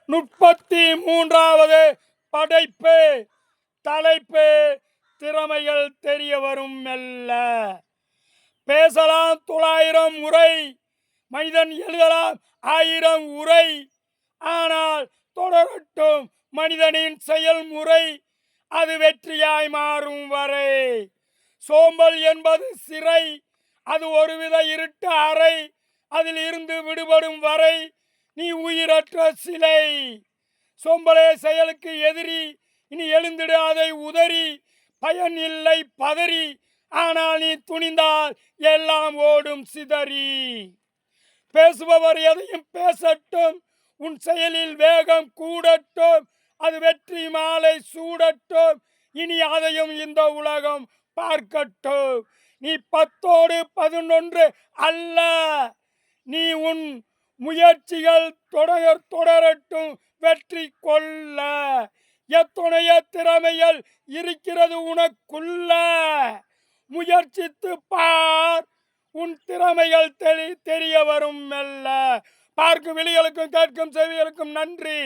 33வது படைப்பு. தலைப்பு: திறமைகள் தெரிய வரும் மெல்ல. பேசலாம் 900 முறை, மனிதன் எழுதலாம் 1000 உரை. ஆனால் தொடரட்டும் மனிதனின் செயல்முறை, அது வெற்றியாய் மாறும் வரை. சோம்பல் என்பது சிறை, அது ஒருவித இருட்டு அறை. அதில் இருந்து விடுபடும் வரை நீ உயிரற்ற சிலை. சோம்பலே செயலுக்கு எதிரி, இனி எழுந்திடு அதை உதறி. பயன் இல்லை பதறி, ஆனால் நீ துணிந்தால் எல்லாம் ஓடும் சிதறி. பேசுபவர் எதையும் பேசட்டும், உன் செயலில் வேகம் கூடட்டும், அது வெற்றி மாலை சூடட்டும், இனி அதையும் இந்த உலகம் பார்க்கட்டும். நீ 10ஓடு 11 அல்ல, நீ உன் முயற்சிகள் தொடரட்டும் வெற்றி கொள்ள. எத்தனைய திறமைகள் இருக்கிறது உனக்குள்ள, முயற்சித்து பார், உன் திறமைகள் தெரிய வரும் மெல்ல. பார்க்கும் விழிகளுக்கும் கேட்கும் செவிகளுக்கும் நன்றி.